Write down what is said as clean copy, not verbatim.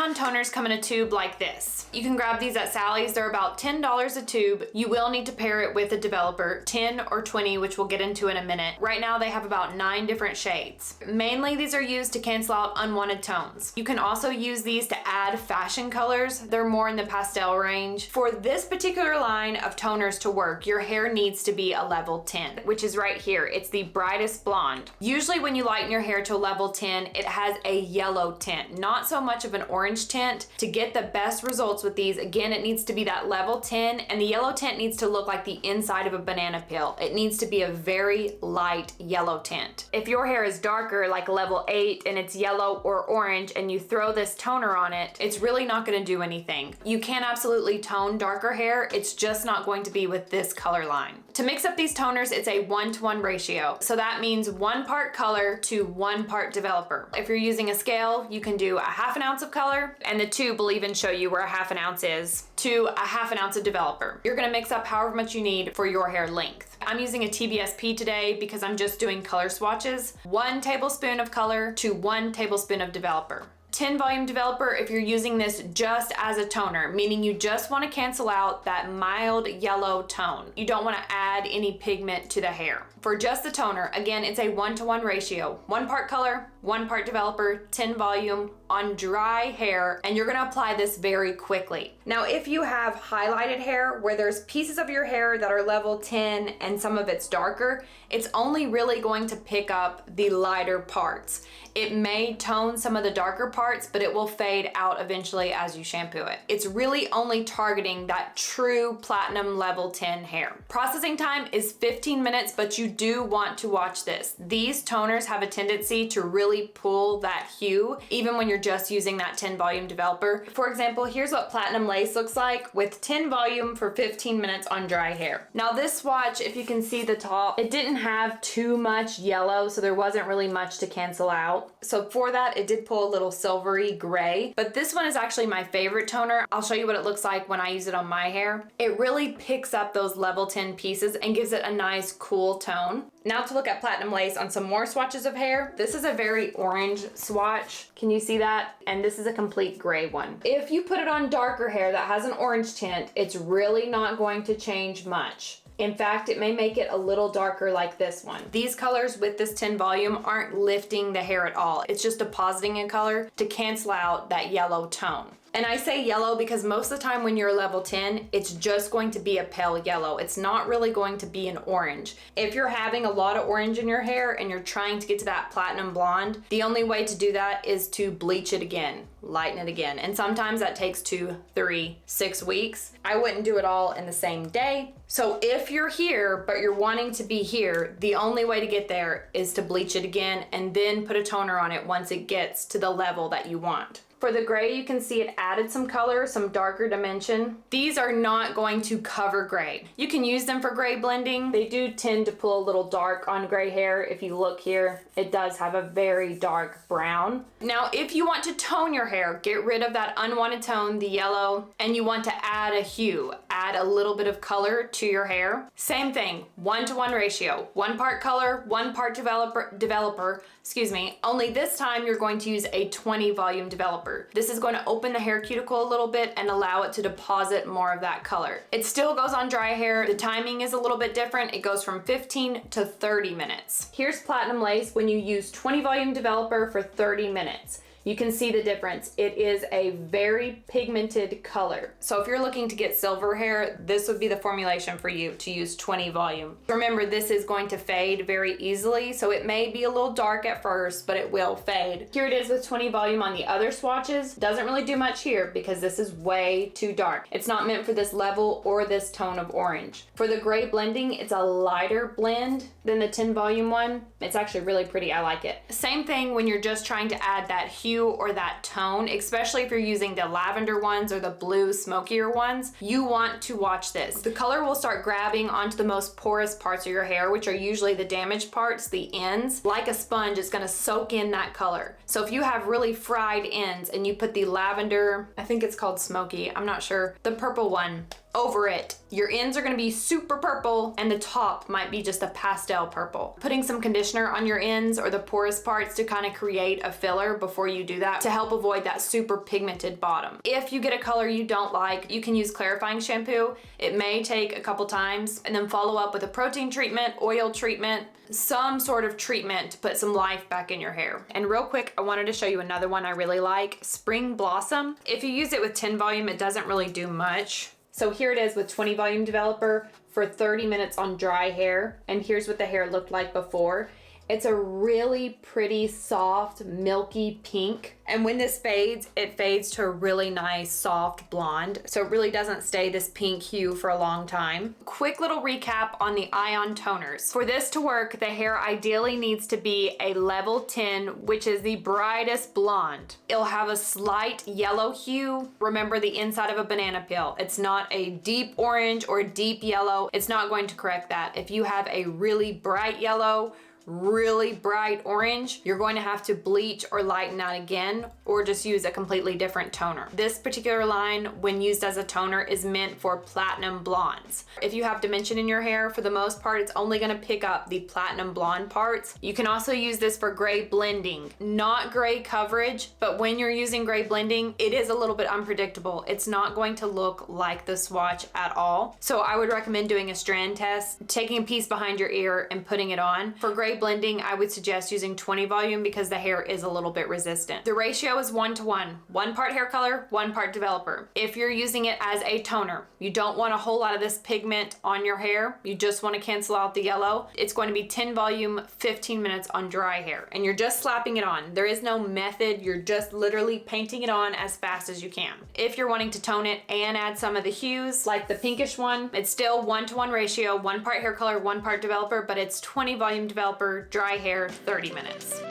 on toners come in a tube like this. You can grab these at Sally's. They're about $10 a tube. You will need to pair it with a developer, 10 or 20, which we'll get into in a minute. Right now they have about 9 different shades. Mainly these are used to cancel out unwanted tones. You can also use these to add fashion colors. They're more in the pastel range. For this particular line of toners to work, your hair needs to be a level 10, which is right here. It's the brightest blonde. Usually when you lighten your hair to a level 10, it has a yellow tint, not so much of an orange tint. To get the best results with these, again, it needs to be that level 10, and the yellow tint needs to look like the inside of a banana peel. It needs to be a very light yellow tint. If your hair is darker, like level 8, and it's yellow or orange, and you throw this toner on it, it's really not going to do anything. You can absolutely tone darker hair, it's just not going to be with this color line. To mix up these toners, it's a 1-to-1 ratio. So that means 1 part color to 1 part developer. If you're using a scale, you can do a ½ ounce of color, and the tube will even show you where a ½ ounce is, to a ½ ounce of developer. You're gonna mix up however much you need for your hair length. I'm using a TBSP today because I'm just doing color swatches. 1 tablespoon of color to 1 tablespoon of developer. 10 volume developer if you're using this just as a toner, meaning you just want to cancel out that mild yellow tone. You don't want to add any pigment to the hair. For just the toner, again, it's a 1-to-1 ratio. 1 part color, 1 part developer, 10 volume on dry hair, and you're gonna apply this very quickly. Now, if you have highlighted hair where there's pieces of your hair that are level 10 and some of it's darker, it's only really going to pick up the lighter parts. It may tone some of the darker parts, but it will fade out eventually as you shampoo it. It's really only targeting that true platinum level 10 hair. Processing time is 15 minutes, but you do want to watch this. These toners have a tendency to really pull that hue, even when you're just using that 10 volume developer. For example, here's what platinum lace looks like with 10 volume for 15 minutes on dry hair. Now this swatch, if you can see the top, it didn't have too much yellow, so there wasn't really much to cancel out. So for that, it did pull a little silvery gray, but this one is actually my favorite toner. I'll show you what it looks like when I use it on my hair. It really picks up those level 10 pieces and gives it a nice cool tone. Now to look at platinum lace on some more swatches of hair. This is a very orange swatch. Can you see that? And this is a complete gray one. If you put it on darker hair that has an orange tint, it's really not going to change much. In fact, it may make it a little darker like this one. These colors with this 10 volume aren't lifting the hair at all. It's just depositing a color to cancel out that yellow tone. And I say yellow because most of the time when you're level 10, it's just going to be a pale yellow. It's not really going to be an orange. If you're having a lot of orange in your hair and you're trying to get to that platinum blonde, the only way to do that is to bleach it again, lighten it again. And sometimes that takes 2, 3, 6 weeks. I wouldn't do it all in the same day. So if you're here, but you're wanting to be here, the only way to get there is to bleach it again and then put a toner on it once it gets to the level that you want. For the gray, you can see it added some color, some darker dimension. These are not going to cover gray. You can use them for gray blending. They do tend to pull a little dark on gray hair. If you look here, it does have a very dark brown. Now, if you want to tone your hair, get rid of that unwanted tone, the yellow, and you want to add a hue, add a little bit of color to your hair. Same thing, 1-to-1 ratio. 1 part color, 1 part developer, only this time you're going to use a 20 volume developer. This is going to open the hair cuticle a little bit and allow it to deposit more of that color. It still goes on dry hair. The timing is a little bit different. It goes from 15 to 30 minutes. Here's platinum lace when you use 20 volume developer for 30 minutes. You can see the difference. It is a very pigmented color. So if you're looking to get silver hair, this would be the formulation for you to use 20 volume. Remember, this is going to fade very easily, so it may be a little dark at first, but it will fade. Here it is with 20 volume on the other swatches. Doesn't really do much here because this is way too dark. It's not meant for this level or this tone of orange. For the gray blending, it's a lighter blend than the 10 volume one. It's actually really pretty, I like it. Same thing when you're just trying to add that hue or that tone, especially if you're using the lavender ones or the blue smokier ones, you want to watch this. The color will start grabbing onto the most porous parts of your hair, which are usually the damaged parts, the ends. Like a sponge, it's gonna soak in that color. So if you have really fried ends and you put the lavender, I think it's called smoky, I'm not sure, the purple one, over it, your ends are gonna be super purple and the top might be just a pastel purple. Putting some conditioner on your ends or the porous parts to kind of create a filler before you do that to help avoid that super pigmented bottom. If you get a color you don't like, you can use clarifying shampoo. It may take a couple times, and then follow up with a protein treatment, oil treatment, some sort of treatment to put some life back in your hair. And real quick, I wanted to show you another one I really like, Spring Blossom. If you use it with 10 volume, it doesn't really do much. So here it is with 20 volume developer for 30 minutes on dry hair. And here's what the hair looked like before. It's a really pretty, soft, milky pink. And when this fades, it fades to a really nice, soft blonde. So it really doesn't stay this pink hue for a long time. Quick little recap on the ion toners. For this to work, the hair ideally needs to be a level 10, which is the brightest blonde. It'll have a slight yellow hue. Remember, the inside of a banana peel. It's not a deep orange or deep yellow. It's not going to correct that. If you have a really bright yellow, really bright orange, you're going to have to bleach or lighten that again, or just use a completely different toner. This particular line, when used as a toner, is meant for platinum blondes. If you have dimension in your hair, for the most part, it's only gonna pick up the platinum blonde parts. You can also use this for gray blending, not gray coverage, but when you're using gray blending, it is a little bit unpredictable. It's not going to look like the swatch at all. So I would recommend doing a strand test, taking a piece behind your ear and putting it on. For gray blending, I would suggest using 20 volume because the hair is a little bit resistant. The ratio is 1:1. 1 part hair color, 1 part developer. If you're using it as a toner, you don't want a whole lot of this pigment on your hair. You just want to cancel out the yellow. It's going to be 10 volume, 15 minutes on dry hair. And you're just slapping it on. There is no method. You're just literally painting it on as fast as you can. If you're wanting to tone it and add some of the hues, like the pinkish one, it's still 1:1 ratio, 1 part hair color, 1 part developer, but it's 20 volume developer, dry hair, 30 minutes.